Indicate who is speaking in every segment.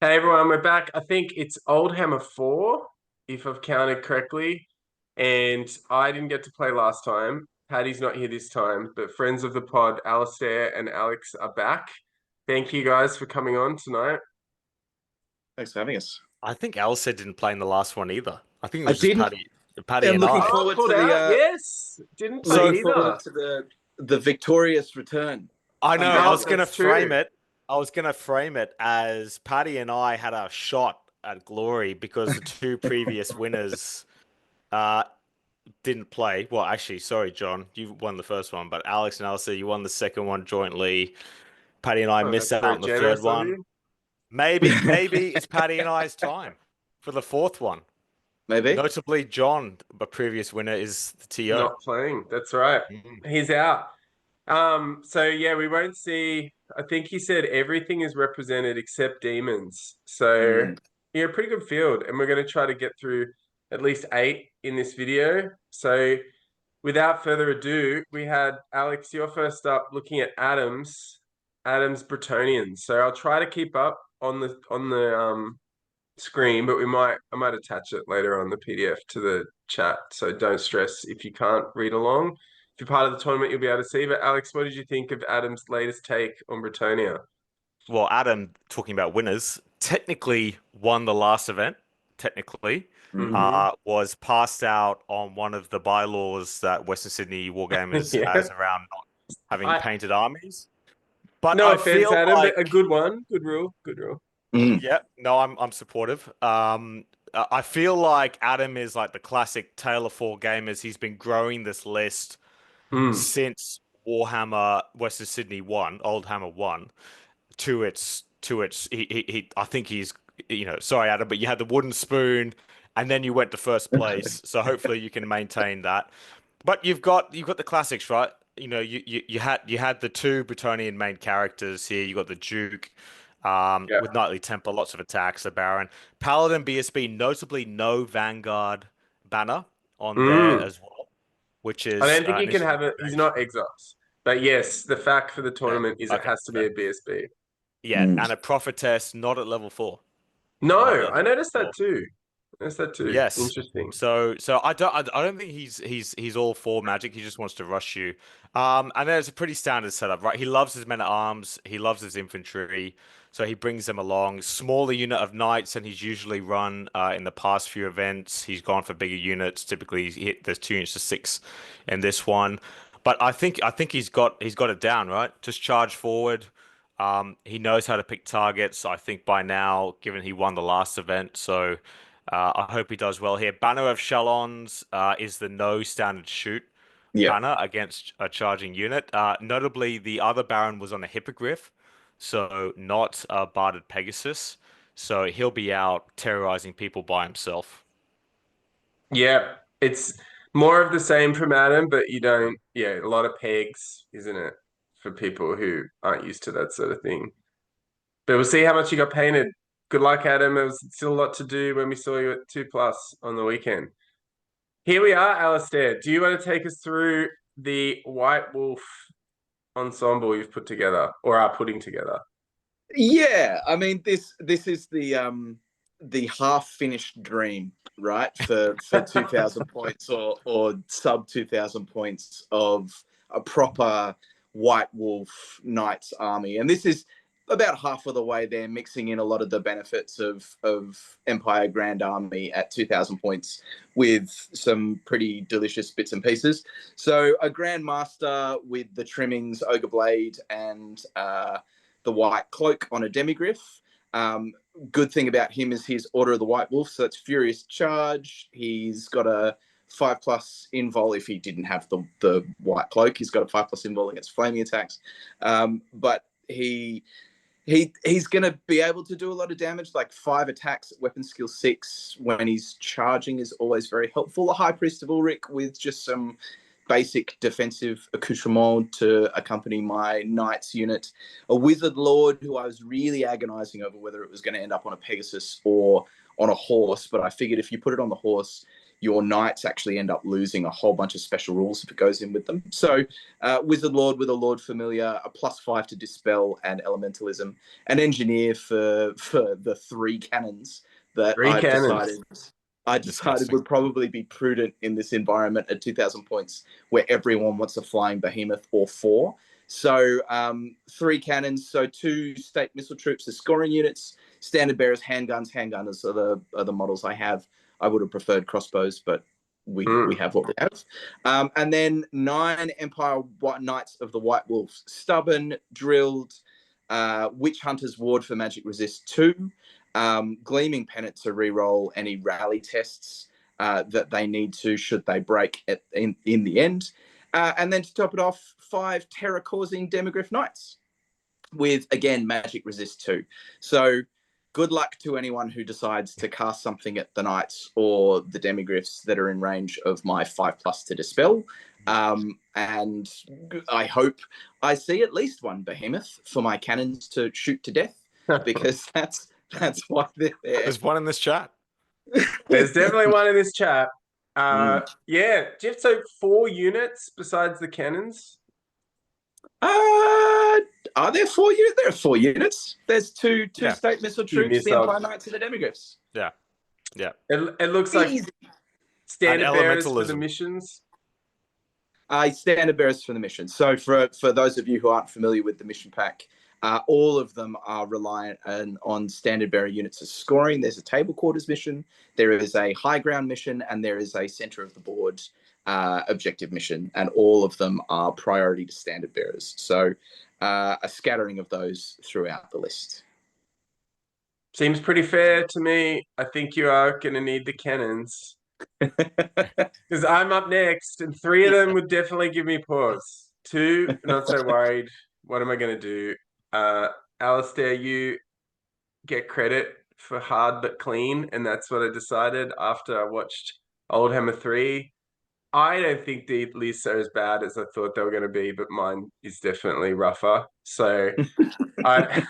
Speaker 1: Hey everyone, we're back. I think it's Oldhammer 4, if I've counted correctly. And I didn't get to play last time. Paddy's not here this time, but friends of the pod, Alistair and Alex are back. Thank you guys for coming on tonight.
Speaker 2: Thanks for having us.
Speaker 3: I think Alistair didn't play in the last one either. I think it
Speaker 2: I
Speaker 3: was just
Speaker 2: didn't.
Speaker 3: Paddy
Speaker 2: I'm
Speaker 3: and
Speaker 2: looking
Speaker 3: I.
Speaker 1: Oh,
Speaker 2: forward
Speaker 1: pulled
Speaker 2: to
Speaker 1: out? Yes. Didn't play
Speaker 3: So
Speaker 1: either.
Speaker 2: the victorious return.
Speaker 3: I know I was
Speaker 1: Yes,
Speaker 3: going to
Speaker 1: that's true.
Speaker 3: frame it. I was going to frame it as Paddy and I had a shot at glory because the two previous winners uh, didn't play. Well, actually, sorry, John, you won the first one, but Alex and Alistair, you won the second one jointly. Paddy and I
Speaker 1: Oh,
Speaker 3: missed
Speaker 1: that's
Speaker 3: out
Speaker 1: very
Speaker 3: on the third
Speaker 1: generous of
Speaker 3: one.
Speaker 1: you.
Speaker 3: Maybe it's Paddy and I's time for the fourth one.
Speaker 2: Maybe.
Speaker 3: Notably, John, a previous winner, is the TO.
Speaker 1: Not playing. That's right.
Speaker 3: Mm.
Speaker 1: He's out. So yeah, we won't see. I think he said everything is represented except demons. So
Speaker 2: Mm.
Speaker 1: yeah, pretty good field, and we're going to try to get through at least 8 in this video. So without further ado, we had Alex. You're first up, looking at Adam's Bretonnians. So I'll try to keep up on the screen, but I might attach it later on the PDF to the chat. So don't stress if you can't read along. If you're part of the tournament, you'll be able to see. But Alex, what did you think of Adam's latest take on Bretonnia?
Speaker 3: Well, Adam, talking about winners, technically won the last event. Technically,
Speaker 2: Mm.
Speaker 1: Mm-hmm.
Speaker 3: was passed out on one of the bylaws that Western Sydney Wargamers
Speaker 1: Yeah.
Speaker 3: has around not having
Speaker 1: I
Speaker 3: painted armies. But
Speaker 1: No
Speaker 3: I
Speaker 1: offense,
Speaker 3: feel
Speaker 1: Adam, but a
Speaker 3: like,
Speaker 1: good one. Good rule. Good rule.
Speaker 2: Mm.
Speaker 3: yeah, no, I'm supportive. I feel like Adam is like the classic tale of four gamers. He's been growing this list
Speaker 1: Mm.
Speaker 3: since Warhammer Western Sydney won, Oldhammer won. To its I think he's sorry Adam, but you had the wooden spoon and then you went to first place, so hopefully you can maintain that. But you've got the classics, right? You had the two Bretonnian main characters here. You got the Duke,
Speaker 1: Yeah.
Speaker 3: with Knightly Temper, lots of attacks, the Baron, Paladin, BSB, notably no Vanguard banner on there
Speaker 1: Mm.
Speaker 3: as well, which
Speaker 1: I
Speaker 3: is
Speaker 1: don't think he can
Speaker 3: initially
Speaker 1: have it. He's not exiles. But yes, the fact for the
Speaker 3: okay.
Speaker 1: tournament is it
Speaker 3: Okay,
Speaker 1: has to be a BSB.
Speaker 3: yeah,
Speaker 2: Mm.
Speaker 3: and a prophetess not at level 4. Not
Speaker 1: No,
Speaker 3: at
Speaker 1: I
Speaker 3: level
Speaker 1: noticed that
Speaker 3: 4.
Speaker 1: too. Noticed that too.
Speaker 3: Yes.
Speaker 1: Interesting.
Speaker 3: So I don't think he's all for magic. He just wants to rush you. And there's a pretty standard setup, right? He loves his men at arms. He loves his infantry. So he brings them along. Smaller unit of knights, and he's usually run in the past few events. He's gone for bigger units. Typically, there's 2 units to 6 in this one. But I think he's got it down, right? Just charge forward. He knows how to pick targets. I think by now, given he won the last event, so I hope he does well here. Banner of Shalons is the no standard shoot
Speaker 2: Yeah.
Speaker 3: banner against a charging unit. Notably, the other Baron was on a Hippogriff, so not a Barded Pegasus. So he'll be out terrorizing people by himself.
Speaker 1: Yeah, it's more of the same from Adam, but you don't, yeah, a lot of pegs, isn't it, for people who aren't used to that sort of thing. But we'll see how much you got painted. Good luck, Adam. There was still a lot to do when we saw you at 2 plus on the weekend. Here we are, Alistair. Do you want to take us through the White Wolf ensemble you've put together or are putting together?
Speaker 2: Yeah. I mean, this is the half finished dream, right? For 2,000 points or sub 2,000 points of a proper White Wolf Knights army, and this is about half of the way there, mixing in a lot of the benefits of Empire Grand Army at 2,000 points with some pretty delicious bits and pieces. So a Grand Master with the trimmings, Ogre Blade, and the White Cloak on a Demigriff. Good thing about him is his Order of the White Wolf, so it's Furious Charge. He's got a 5+ invul if he didn't have the White Cloak. He's got a 5+ invul against flaming attacks. But he's going to be able to do a lot of damage, like 5 attacks at weapon skill 6 when he's charging is always very helpful. The High Priest of Ulrich with just some basic defensive accoutrement to accompany my Knights unit. A Wizard Lord who I was really agonizing over whether it was going to end up on a Pegasus or on a horse, but I figured if you put it on the horse, your knights actually end up losing a whole bunch of special rules if it goes in with them. So Wizard Lord with a Lord Familiar, a +5 to Dispel and Elementalism, an Engineer for the 3 cannons that I decided would probably be prudent in this environment at 2,000 points where everyone wants a flying behemoth or 4. So 3 cannons, so 2 state missile troops as scoring units, standard bearers, handguns. Handgunners are the models I have. I would have preferred crossbows, but we have what we have. And then 9 Empire Knights of the White Wolves, stubborn, drilled, Witch Hunter's Ward for Magic Resist 2, Gleaming Pennant to reroll any rally tests that they need to should they break in the end. And then to top it off, 5 terror-causing Demigryph Knights with, again, Magic Resist 2. So good luck to anyone who decides to cast something at the Knights or the Demigryphs that are in range of my 5+ to Dispel. And I hope I see at least 1 Behemoth for my cannons to shoot to death, because that's why they're there.
Speaker 3: There's one in this chat.
Speaker 1: There's definitely one in this chat. Yeah, do you have 4 units besides the cannons?
Speaker 2: Are there 4 units? There are 4 units. There's two state missile troops, the Empire Knights, and the Demigryphs.
Speaker 3: Yeah.
Speaker 1: It looks like standard bearers for the missions.
Speaker 2: Standard bearers for the mission. So for those of you who aren't familiar with the mission pack, all of them are reliant on standard bearer units as scoring. There's a table quarters mission, there is a high ground mission, and there is a center of the board objective mission, and all of them are priority to standard bearers. So a scattering of those throughout the list.
Speaker 1: Seems pretty fair to me. I think you are going to need the cannons. Because I'm up next, and 3 of them would definitely give me pause. 2, not so worried. What am I going to do? Alistair, you get credit for hard but clean, and that's what I decided after I watched Oldhammer 3. I don't think the lists are as bad as I thought they were going to be, but mine is definitely rougher. So I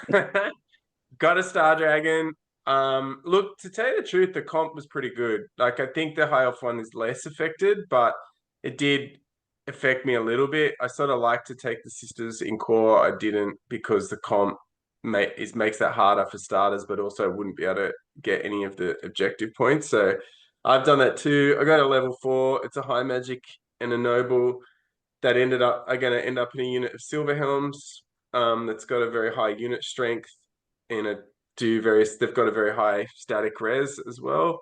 Speaker 1: got a Star Dragon. Look, to tell you the truth, the comp was pretty good. Like, I think the high elf one is less affected, but it did affect me a little bit. I sort of like to take the sisters in core. I didn't, because the comp makes that harder for starters, but also wouldn't be able to get any of the objective points. So I've done that too. I got a level 4. It's a high magic and a noble that are going to end up in a unit of Silver Helms. That's got a very high unit strength and they've got a very high static res as well.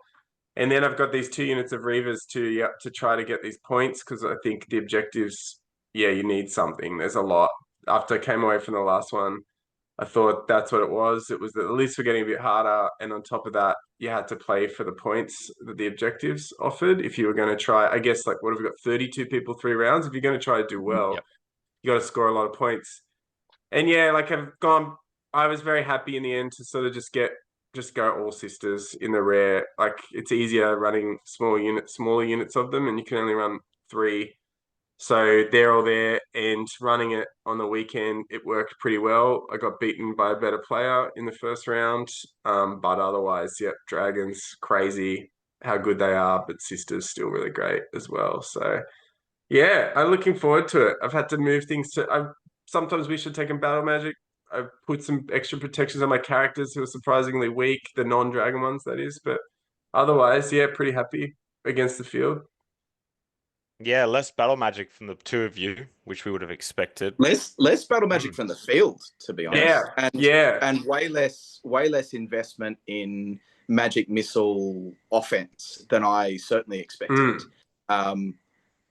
Speaker 1: And then I've got these 2 units of Reavers to try to get these points, because I think the objectives, you need something. There's a lot. After I came away from the last one, I thought that's what it was. It was that the lists were getting a bit harder, and on top of that, you had to play for the points that the objectives offered. If you were going to try, I guess, like, what have we got? 32 people, 3 rounds. If you're going to try to do well, you got to score a lot of points. And like, I was very happy in the end to sort of just go all sisters in the rare. Like, it's easier running smaller units of them, and you can only run 3. So they're all there, and running it on the weekend, it worked pretty well. I got beaten by a better player in the first round. But otherwise, dragons, crazy how good they are, but sisters still really great as well. So I'm looking forward to it. I've had to move things sometimes we should take in battle magic. I've put some extra protections on my characters who are surprisingly weak, the non-dragon ones, that is. But otherwise, pretty happy against the field.
Speaker 3: Yeah, less battle magic from the 2 of you, which we would have expected.
Speaker 2: Less battle magic from the field, to be honest. And way less investment in magic missile offense than I certainly expected.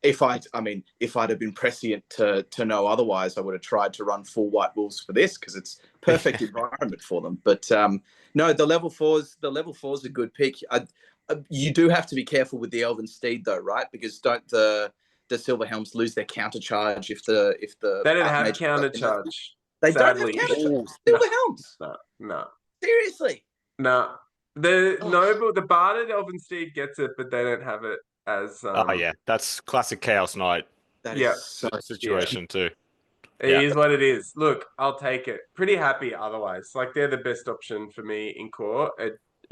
Speaker 2: If I'd have been prescient to know otherwise, I would have tried to run full White Wolves for this, because it's perfect environment for them. But no, the level 4's a good pick. You do have to be careful with the Elven Steed, though, right? Because don't the Silver Helms lose their counter charge if the
Speaker 1: they don't have counter charge.
Speaker 2: They sadly don't have counter charge. Silver Helms.
Speaker 1: No.
Speaker 2: Seriously.
Speaker 1: No. The barded Elven Steed gets it, but they don't have it as.
Speaker 3: That's classic Chaos Knight.
Speaker 2: That is
Speaker 3: such situation too.
Speaker 1: It is what it is. Look, I'll take it. Pretty happy otherwise. Like, they're the best option for me in core.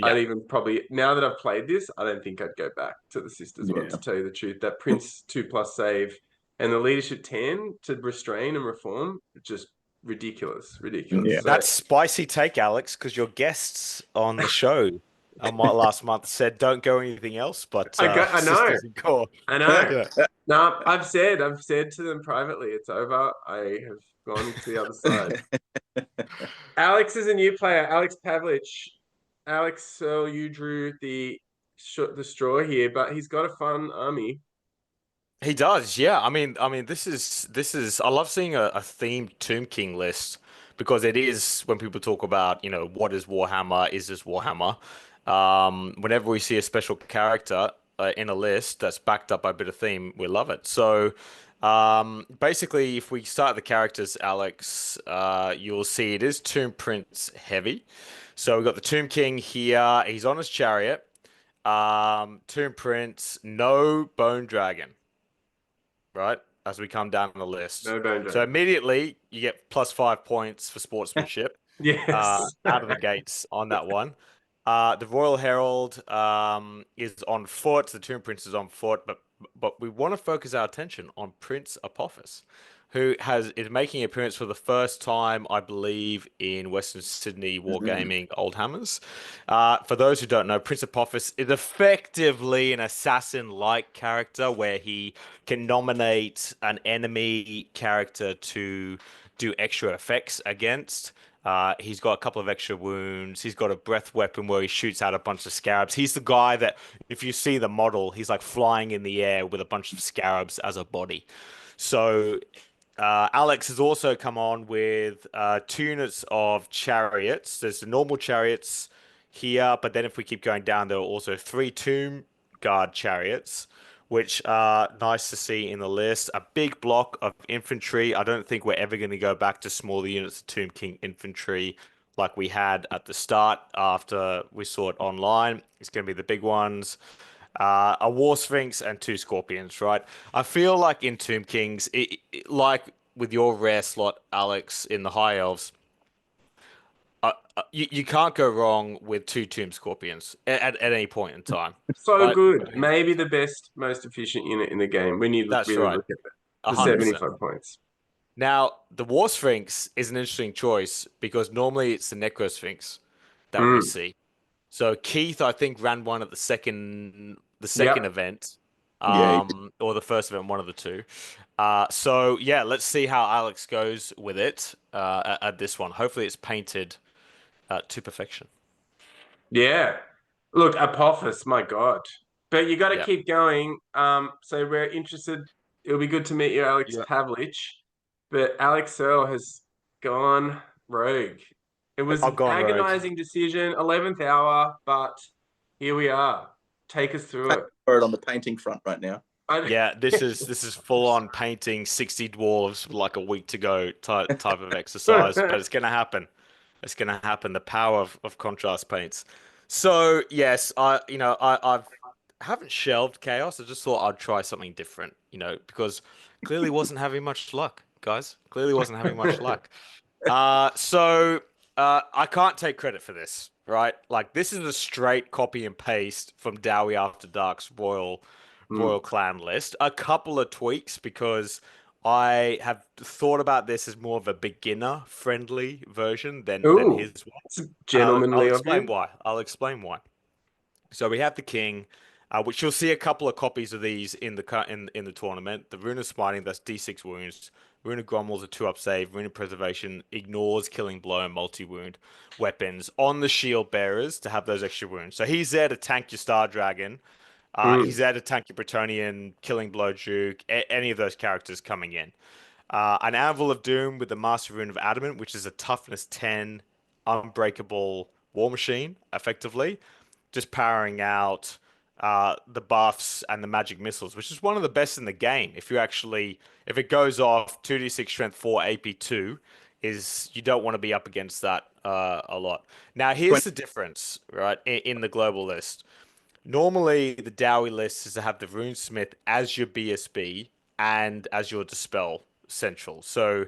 Speaker 1: I'd even probably, now that I've played this, I don't think I'd go back to the Sisters one,
Speaker 2: Yeah.
Speaker 1: to tell you the truth. That Prince 2+ save and the leadership 10 to restrain and reform, just ridiculous.
Speaker 2: Yeah.
Speaker 1: So,
Speaker 3: That's spicy take, Alex, because your guests on the show my last month said don't go anything else but
Speaker 1: I know.
Speaker 3: Sisters and Core.
Speaker 1: I know.
Speaker 3: Yeah.
Speaker 1: No, I've said to them privately, it's over. I have gone to the other side. Alex is a new player, Alex Pavlich. Alex, so you drew the straw here, but he's got a fun army.
Speaker 3: He does, yeah. This is. I love seeing a themed Tomb King list because it is when people talk about, what is Warhammer? Is this Warhammer? Whenever we see a special character in a list that's backed up by a bit of theme, we love it. So, basically, if we start the characters, Alex, you'll see it is Tomb Prince heavy. So we've got the Tomb King here. He's on his chariot. Tomb Prince, no Bone Dragon, right? As we come down the list.
Speaker 1: No Bone
Speaker 3: So
Speaker 1: Dragon.
Speaker 3: immediately you get +5 points for sportsmanship
Speaker 1: Yes.
Speaker 3: out of the gates on that one. The Royal Herald is on foot. The Tomb Prince is on foot, but we want to focus our attention on Prince Apophis, who is making an appearance for the first time, I believe, in Western Sydney Wargaming Oldhammers. For those who don't know, Prince Apophis is effectively an assassin-like character where he can nominate an enemy character to do extra effects against. He's got a couple of extra wounds. He's got a breath weapon where he shoots out a bunch of scarabs. He's the guy that, if you see the model, he's like flying in the air with a bunch of scarabs as a body. So Alex has also come on with 2 units of chariots. There's the normal chariots here, but then if we keep going down, there are also 3 tomb guard chariots, which are nice to see in the list. A big block of infantry. I don't think we're ever going to go back to smaller units of Tomb King infantry like we had at the start after we saw it online. It's going to be the big ones. A War Sphinx and 2 Scorpions, right? I feel like in Tomb Kings, like with your rare slot, Alex, in the High Elves, you can't go wrong with 2 Tomb Scorpions at any point in time,
Speaker 1: So
Speaker 3: right?
Speaker 1: good. Maybe the best, most efficient unit in the game when you
Speaker 3: That's
Speaker 1: really
Speaker 3: right.
Speaker 1: look at it. For
Speaker 3: 100%.
Speaker 1: 75 points.
Speaker 3: Now, the War Sphinx is an interesting choice because normally it's the Necro Sphinx that we see. So Keith, I think, ran one at the second
Speaker 1: Yep.
Speaker 3: event,
Speaker 2: Yeah.
Speaker 3: or the first event, one of the two. So yeah, let's see how Alex goes with it at this one. Hopefully, it's painted to perfection.
Speaker 1: Yeah. Look, Apophis, my God. But you got to
Speaker 3: Yeah.
Speaker 1: keep going. So we're interested. It'll be good to meet you, Alex
Speaker 3: Yeah.
Speaker 1: Pavlich. But Alex Searle has gone rogue. It was
Speaker 3: I've
Speaker 1: an
Speaker 3: gone rogue.
Speaker 1: agonizing decision, 11th hour, but here we are. Take us through it.
Speaker 2: For it on the painting front right now.
Speaker 3: Yeah, this is full on painting 60 dwarves with like a week to go type of exercise, but it's gonna happen. It's gonna happen. The power of contrast paints. So yes, I haven't shelved Chaos. I just thought I'd try something different, because clearly wasn't having much luck, guys. Clearly wasn't having much luck. So I can't take credit for this, right? Like this is a straight copy and paste from Dowie After Dark's Royal Clan list. A couple of tweaks because I have thought about this as more of a beginner-friendly version than
Speaker 1: Ooh,
Speaker 3: his one.
Speaker 1: it's
Speaker 3: And I'll
Speaker 1: gentlemanly of
Speaker 3: explain
Speaker 1: you.
Speaker 3: why. So we have the king, which you'll see a couple of copies of these in the tournament. The Rune of Smiting, that's D6 wounds. Rune of Grommel's a 2-up save. Rune of Preservation ignores Killing Blow and multi-wound weapons on the shield bearers to have those extra wounds. So he's there to tank your Star Dragon. He's there to tank your Bretonnian, Killing Blow Duke, any of those characters coming in. An Anvil of Doom with the Master Rune of Adamant, which is a toughness 10 unbreakable war machine, effectively. Just powering out the buffs and the magic missiles, which is one of the best in the game. If it goes off 2d6 strength 4 AP2, you don't want to be up against that a lot. Now, here's the difference, right, in the global list. Normally, the Dowie list is to have the Runesmith as your BSB and as your Dispel Central. So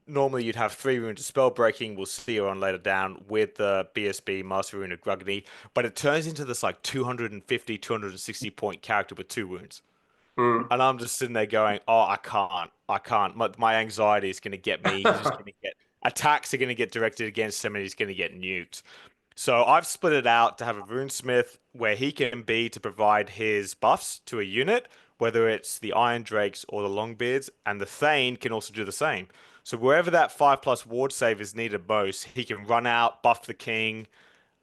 Speaker 3: normally you'd have 3 runes of spell breaking. We'll see her on later down with the BSB Master Rune of Gruggity, but it turns into this like 250, 260 point character with 2 wounds.
Speaker 1: Mm.
Speaker 3: And I'm just sitting there going, oh, I can't. My anxiety is going to get me. He's just going to get attacks are going to get directed against him, and he's going to get nuked. So I've split it out to have a runesmith where he can be to provide his buffs to a unit, whether it's the Iron Drakes or the Longbeards, and the Thane can also do the same. So wherever that 5+ ward save is needed most, he can run out, buff the king,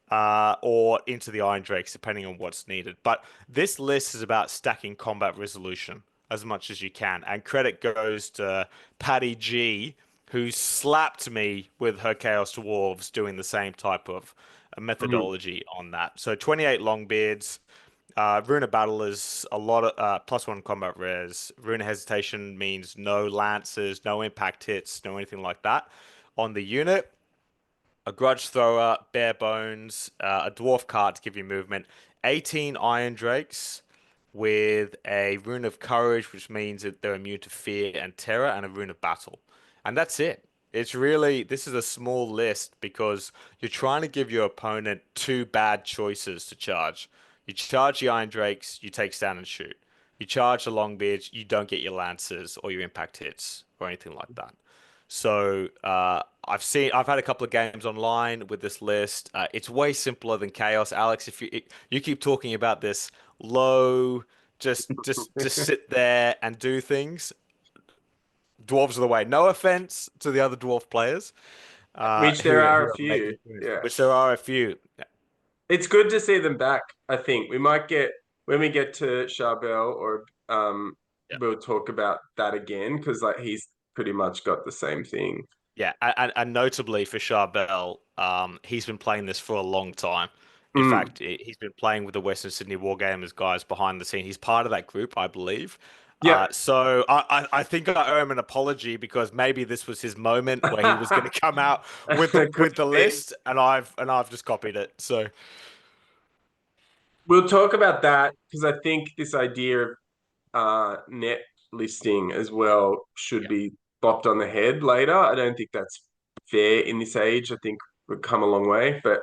Speaker 3: or into the Iron Drakes, depending on what's needed. But this list is about stacking combat resolution as much as you can. And credit goes to Patty G, who slapped me with her Chaos Dwarves doing the same type of methodology on that. So 28 Longbeards. Rune of Battle is a lot of +1 combat res. Rune of Hesitation means no lances, no impact hits, no anything like that on the unit. A Grudge Thrower, Bare Bones, a Dwarf Cart to give you movement, 18 Iron Drakes with a Rune of Courage, which means that they're immune to fear and terror, and a Rune of Battle. And that's it. It's really, this is a small list because you're trying to give your opponent 2 bad choices to charge. You charge the Iron Drakes, you take stand and shoot. You charge the Longbeards, you don't get your Lances or your impact hits or anything like that. So I've had a couple of games online with this list. It's way simpler than Chaos. Alex, if you keep talking about this low, just sit there and do things. Dwarves are the way. No offense to the other dwarf players,
Speaker 1: Which there are
Speaker 3: who
Speaker 1: a few. Yeah.
Speaker 3: which there are a few.
Speaker 1: It's good to see them back, I think. We might get, when we get to Charbel, or
Speaker 3: Yeah.
Speaker 1: we'll talk about that again, because like he's pretty much got the same thing.
Speaker 3: Yeah, and notably for Charbel, he's been playing this for a long time. In fact, he's been playing with the Western Sydney Wargamers guys behind the scene. He's part of that group, I believe.
Speaker 1: Yeah.
Speaker 3: So I think I owe him an apology because maybe this was his moment where he was going to come out with the list, and I've just copied it. So
Speaker 1: We'll talk about that, because I think this idea of net listing as well should
Speaker 3: Yeah.
Speaker 1: be bopped on the head later. I don't think that's fair in this age. I think we've come a long way, but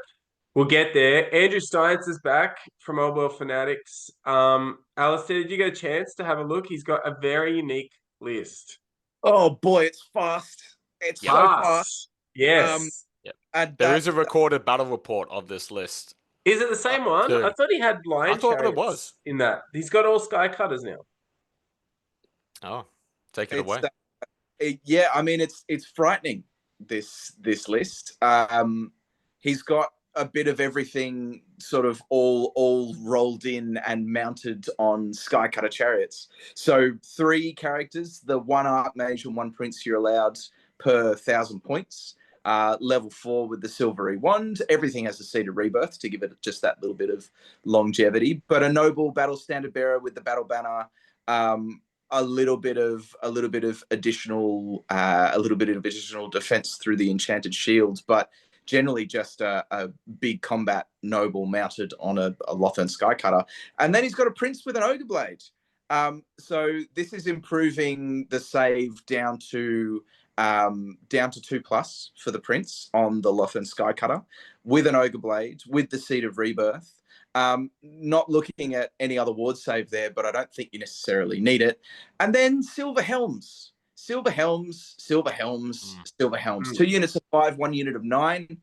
Speaker 1: we'll get there. Andrew Steins is back from Old World Fanatics. Alistair, did you get a chance to have a look? He's got a very unique list.
Speaker 2: Oh boy, it's fast. It's so fast.
Speaker 1: Yes.
Speaker 2: And
Speaker 3: there is a recorded battle report of this list.
Speaker 1: Is it the same one?
Speaker 3: Soon.
Speaker 1: I thought he had line
Speaker 3: I thought it
Speaker 1: chariots
Speaker 3: was.
Speaker 1: in that. He's got all Sky Cutters now.
Speaker 3: Oh, take it away.
Speaker 2: Yeah, I mean it's frightening, this list. He's got a bit of everything sort of all rolled in and mounted on Skycutter chariots. So 3 characters, the 1 Archmage and 1 Prince you're allowed per 1,000 points. Level 4 with the Silvery Wand. Everything has a Seed of Rebirth to give it just that little bit of longevity. But a Noble Battle Standard Bearer with the Battle Banner. A little bit of additional defense through the Enchanted Shield, but generally just a big combat noble mounted on a Lothern Skycutter. And then he's got a Prince with an Ogre Blade. So this is improving the save down to 2+ for the Prince on the Lothern Skycutter with an Ogre Blade, with the Seed of Rebirth. Not looking at any other ward save there, but I don't think you necessarily need it. And then Silver Helms. 2 units of 5, 1 unit of 9.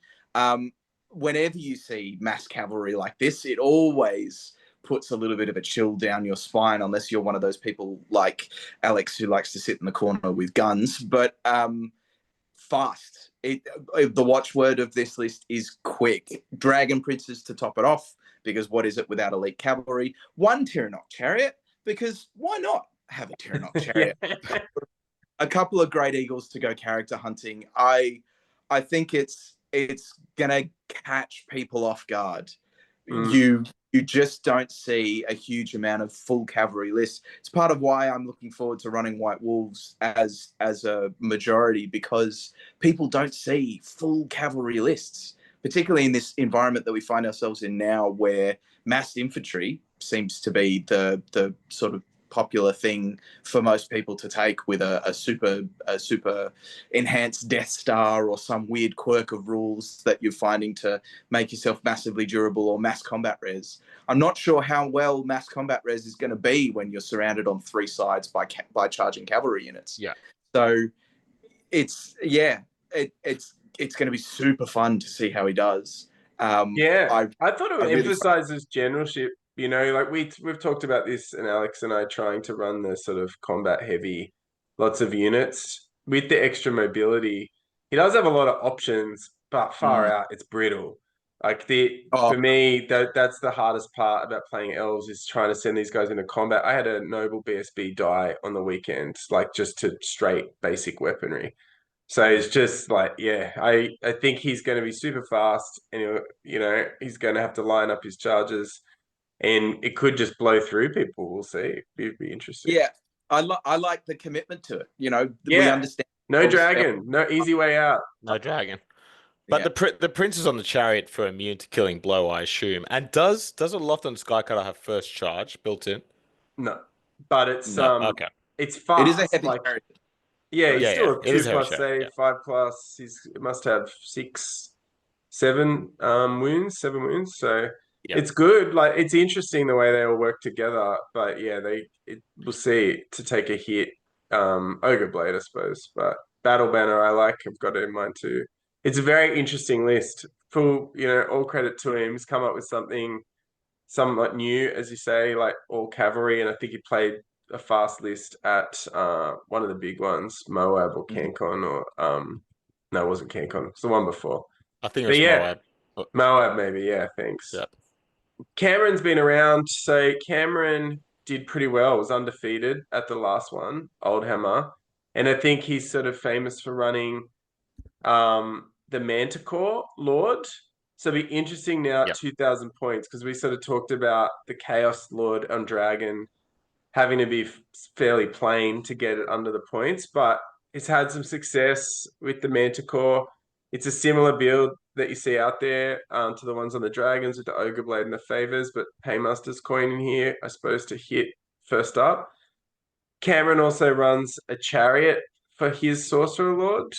Speaker 2: Whenever you see mass cavalry like this, it always puts a little bit of a chill down your spine, unless you're one of those people like Alex who likes to sit in the corner with guns. But fast. The watchword of this list is quick. Dragon Princes to top it off, because what is it without elite cavalry? 1 Tyrannok Chariot, because why not have a Tyrannok Chariot? A couple of Great Eagles to go character hunting. I think it's gonna catch people off guard. You just don't see a huge amount of full cavalry lists. It's part of why I'm looking forward to running White Wolves as a majority, because people don't see full cavalry lists, particularly in this environment that we find ourselves in now, where massed infantry seems to be the sort of popular thing for most people to take with a super enhanced Death Star or some weird quirk of rules that you're finding to make yourself massively durable, or mass combat res. I'm not sure how well mass combat res is going to be when you're surrounded on 3 sides by charging cavalry units.
Speaker 3: Yeah.
Speaker 2: So it's going to be super fun to see how he does.
Speaker 1: I thought it
Speaker 2: really
Speaker 1: emphasizes generalship. You know, like we've talked about this, and Alex and I trying to run the sort of combat heavy, lots of units with the extra mobility. He does have a lot of options, but far out, it's brittle. Like for me, that's the hardest part about playing elves, is trying to send these guys into combat. I had a noble BSB die on the weekend, like just to straight basic weaponry. So it's just like, yeah, I think he's going to be super fast, and he's going to have to line up his charges, and it could just blow through people. We'll see. It'd be interesting.
Speaker 2: Yeah, I like the commitment to it. We
Speaker 1: Yeah.
Speaker 2: understand.
Speaker 1: No dragon, no easy way out.
Speaker 3: No dragon. But the prince is on the chariot for immune to killing blow, I assume. And does a Lofton Skycutter have first charge built in?
Speaker 1: No, but it's
Speaker 3: okay.
Speaker 1: it's fast.
Speaker 2: It is a heavy
Speaker 1: like,
Speaker 2: chariot.
Speaker 1: yeah, he's still a
Speaker 3: it is
Speaker 1: 2+
Speaker 3: heavy
Speaker 1: save,
Speaker 3: chariot,
Speaker 1: 5+. He must have 7 wounds. So it's good. Like, it's interesting the way they all work together. But yeah, we'll see to take a hit. Ogre Blade, I suppose, but Battle Banner I've got it in mind too. It's a very interesting list. Full, all credit to him. He's come up with something somewhat new, as you say, like all cavalry, and I think he played a fast list at one of the big ones, Moab or CanCon, or no, it wasn't CanCon. It's the one before.
Speaker 3: I think it was Moab.
Speaker 1: Moab, maybe. Yeah, thanks.
Speaker 3: Yeah.
Speaker 1: Cameron's been around, so Cameron did pretty well. Was undefeated at the last one, Oldhammer, and I think he's sort of famous for running the Manticore Lord. So it'll be interesting now at 2,000 points, because we sort of talked about the Chaos Lord on Dragon having to be fairly plain to get it under the points, but it's had some success with the Manticore. It's a similar build that you see out there to the ones on the Dragons with the Ogre Blade and the Favors, but Paymaster's Coin in here, I suppose, to hit first up. Cameron also runs a Chariot for his Sorcerer Lord.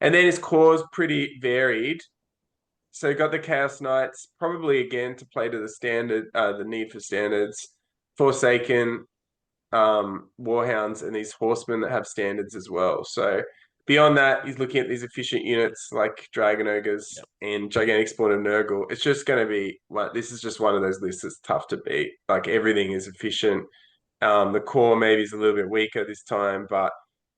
Speaker 1: And then his core is pretty varied. So you got the Chaos Knights, probably again to play to the standard, the need for standards. Forsaken, Warhounds, and these Horsemen that have standards as well. So beyond that, he's looking at these efficient units like Dragon Ogres and Gigantic Spawn of Nurgle. It's just going to be, this is just one of those lists that's tough to beat. Like, everything is efficient. The core maybe is a little bit weaker this time,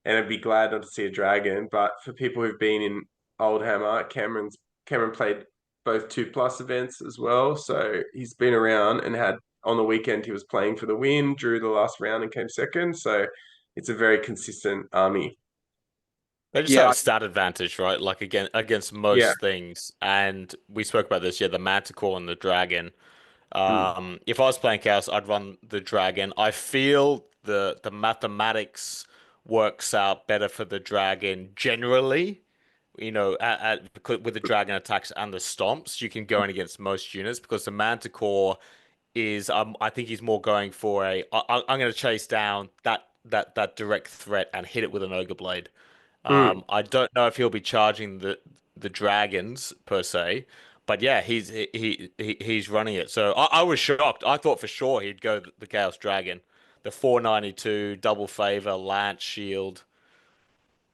Speaker 1: and I'd be glad not to see a dragon. But for people who've been in Oldhammer, Cameron played both 2+ events as well. So he's been around, and on the weekend he was playing for the win, drew the last round and came second. So it's a very consistent army.
Speaker 3: They just have a stat advantage, right? Like, against most things. And we spoke about this, the Manticore and the Dragon. If I was playing Chaos, I'd run the Dragon. I feel the mathematics works out better for the Dragon generally. Because with the Dragon attacks and the stomps, you can go in against most units, because the Manticore is, I think he's more going for I'm going to chase down that direct threat and hit it with an Ogre Blade. I don't know if he'll be charging the dragons per se, but yeah, he's running it. So I was shocked. I thought for sure he'd go the Chaos Dragon, the 492 double favor lance shield.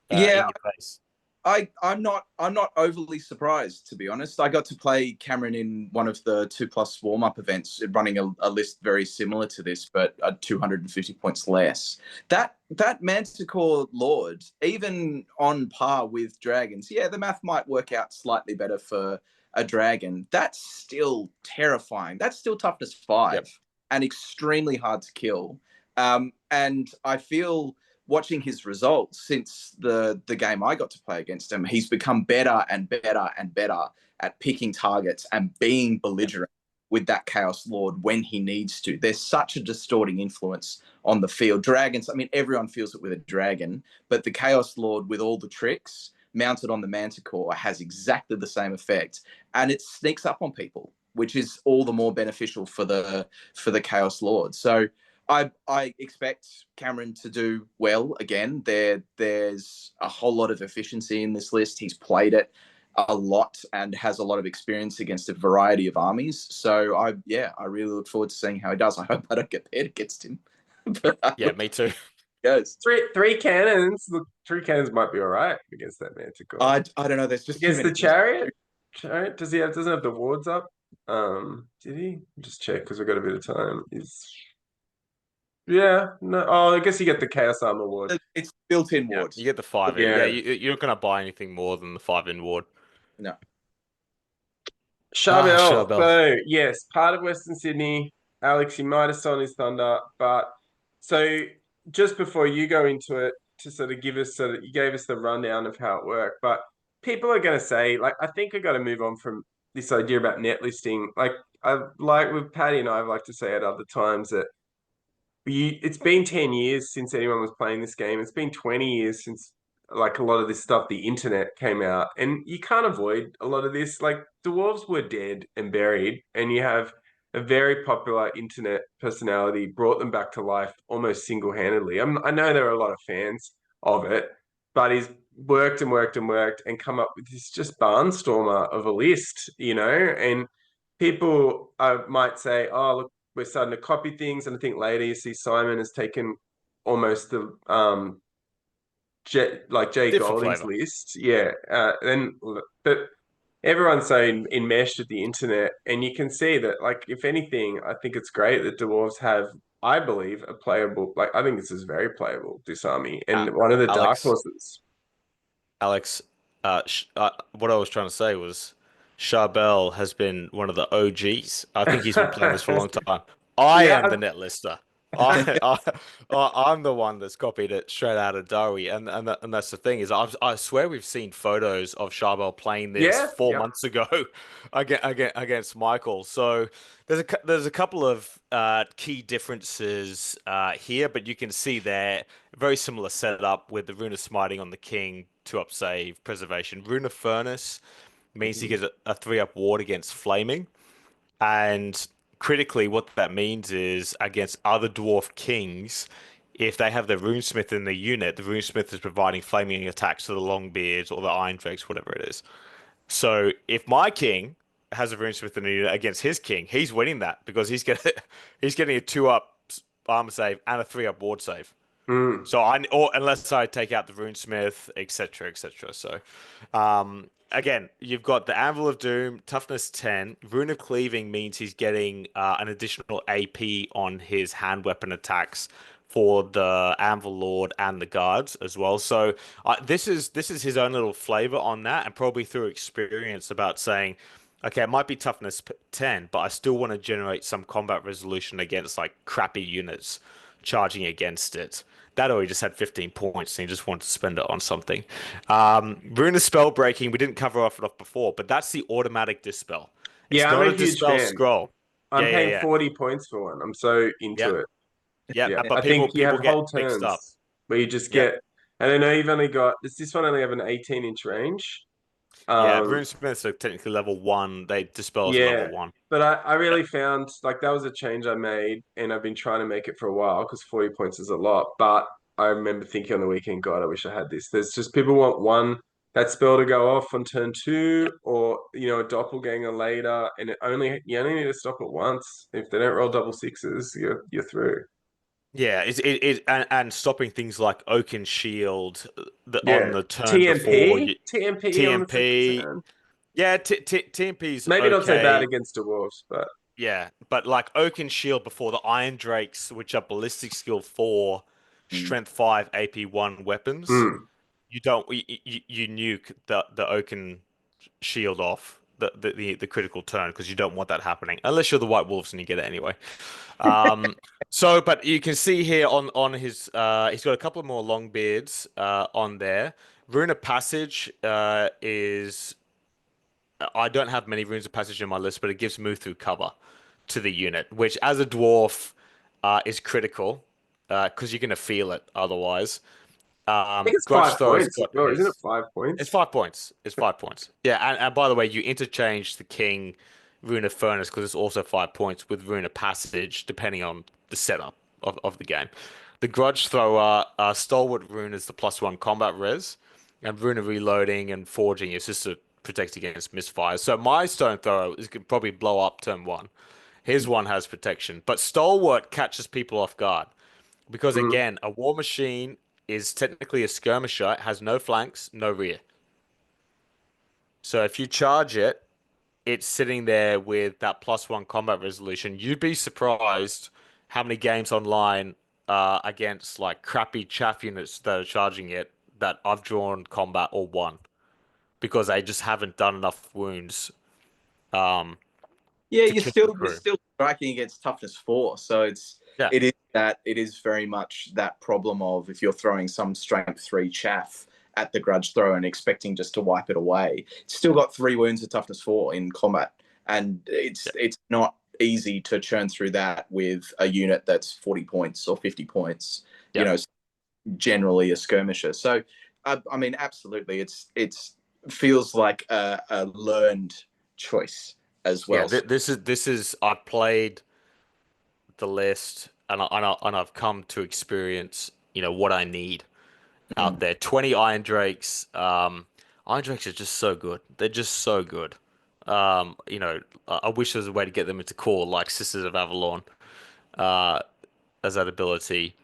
Speaker 3: In your face.
Speaker 2: I'm not overly surprised, to be honest. I got to play Cameron in one of the 2+ warm-up events, running a list very similar to this, but 250 points less. That Manticore Lord, even on par with dragons, the math might work out slightly better for a dragon. That's still terrifying. That's still toughness 5 and extremely hard to kill. And I feel, watching his results since the game I got to play against him, he's become better and better and better at picking targets and being belligerent with that Chaos Lord when he needs to. There's such a distorting influence on the field. Dragons, I mean, everyone feels it with a dragon, but the Chaos Lord with all the tricks mounted on the Manticore has exactly the same effect, and it sneaks up on people, which is all the more beneficial for the Chaos Lord. So I expect Cameron to do well again. There's a whole lot of efficiency in this list. He's played it a lot and has a lot of experience against a variety of armies. So I really look forward to seeing how he does. I hope I don't get paired against him.
Speaker 3: Yeah, me too.
Speaker 2: Goes.
Speaker 1: Three cannons. Look, 3 cannons might be all right against that Manticore.
Speaker 2: I don't know. There's just
Speaker 1: against
Speaker 2: too many
Speaker 1: the chariot. Chariot, doesn't have the wards up? Did he? Just check because we've got a bit of time. Yeah, no. Oh, I guess you get the Chaos Armor ward.
Speaker 2: It's built-in
Speaker 3: Yeah,
Speaker 2: wards.
Speaker 3: you get the 5 in.
Speaker 1: Yeah.
Speaker 3: Yeah, you're not going to buy anything more than the 5 in ward.
Speaker 2: No.
Speaker 1: Charbel.
Speaker 3: Charbel.
Speaker 1: So yes, part of Western Sydney. Alex, you might have stolen his thunder, but so just before you go into it, to sort of give us, so that you gave us the rundown of how it worked, but people are going to say, like, I think I got to move on from this idea about net listing. Like with Patty and I've like to say at other times that it's been 10 years since anyone was playing this game. It's been 20 years since like a lot of this stuff, the internet came out, and you can't avoid a lot of this. Like dwarves were dead and buried, and you have a very popular internet personality brought them back to life almost single-handedly. I know there are a lot of fans of it, but he's worked and worked and worked and come up with this just barnstormer of a list, and people might say, oh, look, we're starting to copy things. And I think later you see Simon has taken almost the Jay
Speaker 3: Different
Speaker 1: Golding's
Speaker 3: flavor.
Speaker 1: list. Yeah. But everyone's so enmeshed with the internet, and you can see that, like, if anything, I think it's great that dwarves have, I believe, a playable, like, I think this is very playable, this army, and one of the dark
Speaker 3: Alex,
Speaker 1: horses.
Speaker 3: what I was trying to say was Charbel has been one of the OGs. I think he's been playing this for a long time. I
Speaker 1: Yeah,
Speaker 3: am the net lister. I'm the one that's copied it straight out of Dowie, and that's the thing is I swear we've seen photos of Charbel playing this
Speaker 1: Yeah,
Speaker 3: 4 months ago against Michael. So there's a couple of key differences here, but you can see there very similar setup with the Rune of Smiting on the King, 2-up save, preservation. Rune of Furnace means he gets a 3-up ward against flaming. And critically, what that means is against other dwarf kings, if they have the runesmith in the unit, the runesmith is providing flaming attacks to the Longbeards or the Iron Drakes, whatever it is. So if my king has a runesmith in the unit against his king, he's winning that because he's getting a 2-up armor save and a 3-up ward save. So or unless I take out the runesmith, etc., etc. So, again, you've got the Anvil of Doom, toughness 10. Rune of Cleaving means he's getting an additional AP on his hand weapon attacks for the Anvil Lord and the guards as well. So this is his own little flavor on that, and probably through experience about saying, okay, it might be toughness 10, but I still want to generate some combat resolution against like crappy units charging against it. That already just had 15 points, and he just wanted to spend it on something. Rune of Spell Breaking, we didn't cover off before, but that's the automatic dispel. It's
Speaker 1: Yeah,
Speaker 3: not
Speaker 1: I'm a
Speaker 3: a
Speaker 1: huge
Speaker 3: dispel
Speaker 1: fan.
Speaker 3: scroll.
Speaker 1: I'm paying
Speaker 3: Yeah.
Speaker 1: 40 points for one. I'm so into it.
Speaker 3: Yeah,
Speaker 1: Yeah,
Speaker 3: but
Speaker 1: I
Speaker 3: people
Speaker 1: think you have
Speaker 3: get
Speaker 1: whole
Speaker 3: mixed up.
Speaker 1: turns where you just
Speaker 3: Yeah,
Speaker 1: get, and I know you've only got, does this one only have an 18-inch range?
Speaker 3: yeah. Runesmiths are technically level 1. They dispel as a level
Speaker 1: Yeah,
Speaker 3: 1.
Speaker 1: but I
Speaker 3: Yeah,
Speaker 1: really found like that was a change I made, and I've been trying to make it for a while because 40 points is a lot. But I remember thinking on the weekend, God, I wish I had this. There's just people want that spell to go off on turn 2, or a doppelganger later, and you only need to stop it once. If they don't roll double sixes, you're through.
Speaker 3: yeah. And stopping things like Oaken Shield on
Speaker 1: Yeah,
Speaker 3: the turn before
Speaker 1: TMP on the second
Speaker 3: TMP.
Speaker 1: turn.
Speaker 3: Yeah, TMP's
Speaker 1: Maybe not so bad
Speaker 3: okay.
Speaker 1: against dwarves, but
Speaker 3: Yeah, but like Oaken Shield before the Iron Drakes, which are ballistic skill 4, strength 5, AP 1 weapons,
Speaker 1: mm,
Speaker 3: you don't you nuke the Oaken Shield off the critical turn because you don't want that happening unless you're the White Wolves and you get it anyway. But you can see here on his he's got a couple of more long beards on there. Rune of Passage is I don't have many runes of passage in my list, but it gives move through cover to the unit, which as a dwarf is critical because you're gonna feel it otherwise.
Speaker 1: I think it's
Speaker 3: Grudge
Speaker 1: 5
Speaker 3: Thrower's
Speaker 1: points as
Speaker 3: got
Speaker 1: well, isn't it?
Speaker 3: his.
Speaker 1: 5 points.
Speaker 3: It's 5 points. It's 5 points. Yeah, and by the way, you interchange the King Rune of Furnace because it's also 5 points with Rune of Passage, depending on the setup. of the game. The Grudge Thrower, Stalwart Rune is the +1 combat res, and Rune of Reloading and Forging is just to protect against misfires. So my Stone Thrower is could probably blow up turn 1. His one has protection, but Stalwart catches people off guard because again, a War Machine is technically a skirmisher. It has no flanks, no rear. So if you charge it, it's sitting there with that +1 combat resolution. You'd be surprised how many games online against like crappy chaff units that are charging it that I've drawn combat or won because they just haven't done enough wounds.
Speaker 2: Yeah,
Speaker 3: to
Speaker 2: you're
Speaker 3: kill
Speaker 2: still
Speaker 3: the crew.
Speaker 2: you're still striking against toughness 4, so
Speaker 3: Yeah.
Speaker 2: it is very much that problem of if you're throwing some strength 3 chaff at the Grudge Thrower and expecting just to wipe it away, it's still got 3 wounds of toughness 4 in combat, and it's not easy to churn through that with a unit that's 40 points or 50 points. You know, generally a skirmisher. So I mean, absolutely, it's feels like a learned choice as well.
Speaker 3: Yeah, this is I played the list and I've come to experience, what I need out there. 20 Iron Drakes. Iron Drakes are just so good. They're just so good. I wish there was a way to get them into core like Sisters of Avalon as that ability.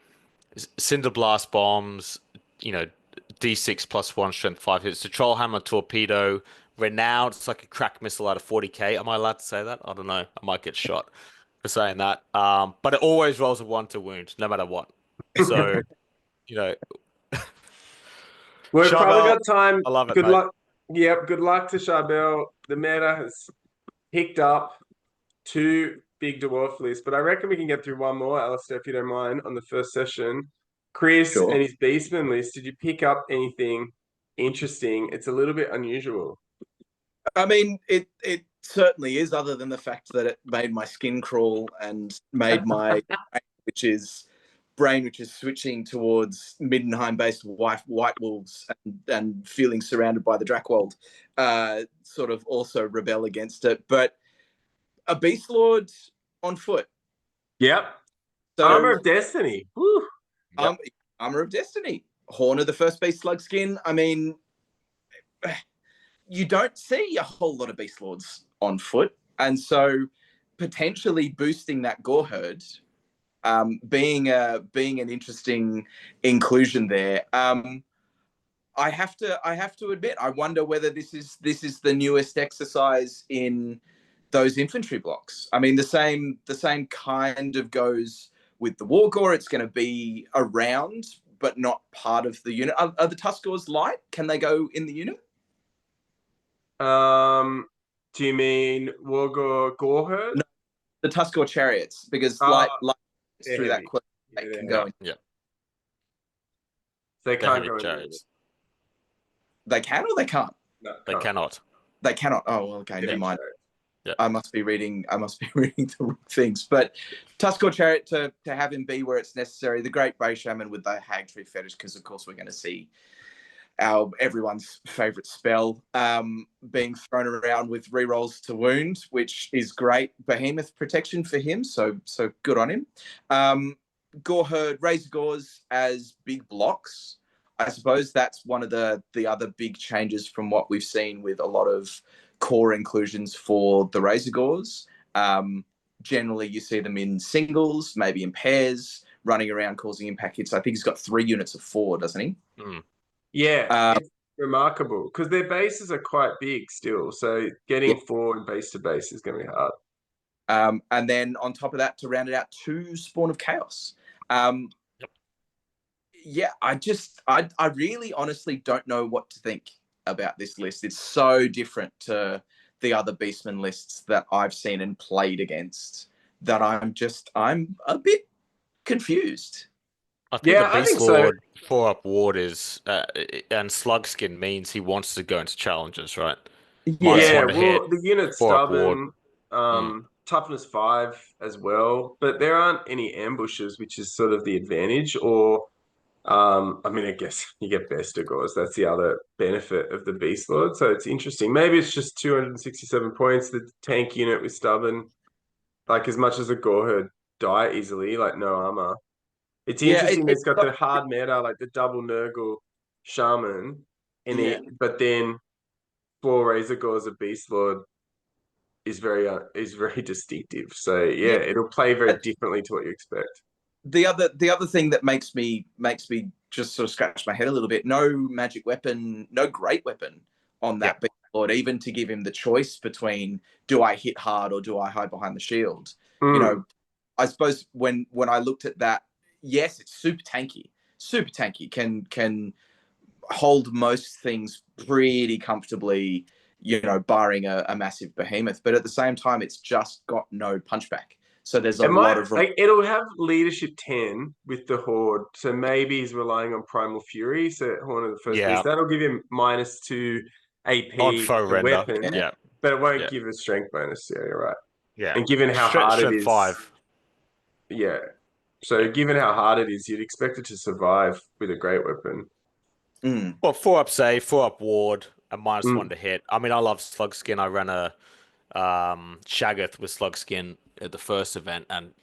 Speaker 3: Cinder Blast bombs, D6 +1 strength 5 hits. The Trollhammer torpedo, renowned. It's like a crack missile out of 40k. Am I allowed to say that? I don't know. I might get shot for saying that. But it always rolls a 1 to wound, no matter what. So,
Speaker 1: We've
Speaker 3: Charbel,
Speaker 1: probably got time.
Speaker 3: I love it,
Speaker 1: Good
Speaker 3: mate.
Speaker 1: luck. Yep, good luck to Charbel. The meta has picked up 2 big dwarf lists, but I reckon we can get through one more, Alistair, if you don't mind, on the first session. Chris
Speaker 2: Sure.
Speaker 1: and his Beastmen list, did you pick up anything interesting? It's a little bit unusual.
Speaker 2: I mean, it certainly is, other than the fact that it made my skin crawl and made my brain, which is switching towards Middenheim-based white wolves and feeling surrounded by the Drakwold, sort of also rebel against it. But a Beast Lord on foot.
Speaker 1: Yep.
Speaker 2: So,
Speaker 1: Armor of Destiny. Woo.
Speaker 2: Armor of Destiny. Horn of the First Beast Slugskin. I mean, you don't see a whole lot of Beast Lords on foot. And so potentially boosting that Gore Herd, being an interesting inclusion there. I have to admit, I wonder whether this is the newest exercise in those infantry blocks. I mean, the same kind of goes with the War Gore. It's going to be around, but not part of the unit. Are the Tuskors light? Can they go in the unit?
Speaker 1: Do you mean Wargore Goreherd?
Speaker 2: No, the Tuskor chariots, because light through that quote, they can go in.
Speaker 3: Yeah.
Speaker 1: They can't
Speaker 3: heavy
Speaker 1: go in.
Speaker 3: chariots.
Speaker 2: They can or they can't?
Speaker 1: No,
Speaker 3: They cannot.
Speaker 2: They cannot. Oh, well, okay, never mind.
Speaker 3: Yeah.
Speaker 2: I must be reading the wrong things. But Tuskor chariot to have him be where it's necessary. The Great Bray Shaman with the Hag Tree fetish, because of course we're going to see everyone's favorite spell being thrown around with rerolls to wound, which is great behemoth protection for him. So good on him. Gore Herd, Razor Gores as big blocks. I suppose that's one of the other big changes from what we've seen with a lot of core inclusions for the Razor Gores. Generally, you see them in singles, maybe in pairs, running around causing impact hits. I think he's got 3 units of 4, doesn't he?
Speaker 3: Mm.
Speaker 1: Yeah, it's remarkable because their bases are quite big still. So getting 4 in base to base is going to be hard.
Speaker 2: And then on top of that, to round it out, 2 Spawn of Chaos. Yeah, I really honestly don't know what to think about this list. It's so different to the other Beastmen lists that I've seen and played against that I'm a bit confused.
Speaker 3: I think the
Speaker 1: I
Speaker 3: Beast
Speaker 1: think so.
Speaker 3: Lord 4-up ward is and Slugskin means he wants to go into challenges, right?
Speaker 1: Yeah,
Speaker 3: -1 to hit,
Speaker 1: well, the unit's
Speaker 3: 4-up
Speaker 1: stubborn,
Speaker 3: ward.
Speaker 1: toughness 5 as well, but there aren't any ambushes, which is sort of the advantage. Or, I mean, I guess you get Bestigors. That's the other benefit of the Beast Lord. So it's interesting. Maybe it's just 267 points. The tank unit with stubborn, like as much as a Goreherd die easily, like no armor. It's
Speaker 2: Yeah,
Speaker 1: interesting.
Speaker 2: it's
Speaker 1: It's got
Speaker 2: got,
Speaker 1: the hard meta, like the double Nurgle shaman in
Speaker 2: yeah.
Speaker 1: it, but then 4 Razor Gores of Beast Lord is very distinctive. So yeah,
Speaker 2: Yeah.
Speaker 1: it'll play very differently to what you expect.
Speaker 2: The other thing that makes me just sort of scratch my head a little bit. No magic weapon, no great weapon on that Beast Lord, even to give him the choice between do I hit hard or do I hide behind the shield. You know, I suppose when I looked at that, yes, it's super tanky, can hold most things pretty comfortably, you know, barring a massive behemoth. But at the same time, it's just got no punchback. So there's a lot of
Speaker 1: like it'll have leadership 10 with the Horde. So maybe he's relying on Primal Fury. So Horn of the First Beast. That'll give him -2 AP
Speaker 3: on foe
Speaker 1: the
Speaker 3: render.
Speaker 1: weapon.
Speaker 3: Yeah.
Speaker 1: But it won't give a strength bonus. Yeah, you're right.
Speaker 3: Yeah.
Speaker 1: And given how hard it
Speaker 3: Strength
Speaker 1: is.
Speaker 3: 5.
Speaker 1: Yeah. So given how hard it is, you'd expect it to survive with a great weapon.
Speaker 3: Well, 4 up save, 4 up ward, and -1 to hit. I mean, I love slug skin. I ran a Shaggoth with slug skin at the first event, and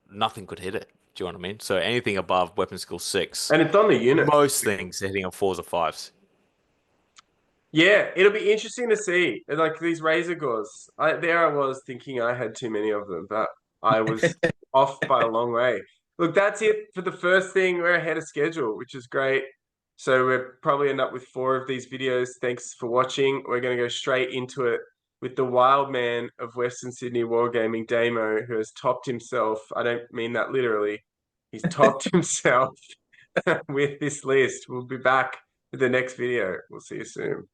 Speaker 3: nothing could hit it. Do you know what I mean? So anything above weapon skill 6,
Speaker 1: And it's on the unit.
Speaker 3: most things are hitting on 4s or 5s.
Speaker 1: Yeah, it'll be interesting to see. Like these Razor Gores. There I was thinking I had too many of them, but I was off by a long way. Look, that's it for the first thing. We're ahead of schedule, which is great. So we'll probably end up with 4 of these videos. Thanks for watching. We're going to go straight into it with the wild man of Western Sydney Wargaming, Damo, who has topped himself. I don't mean that literally. He's topped himself with this list. We'll be back with the next video. We'll see you soon.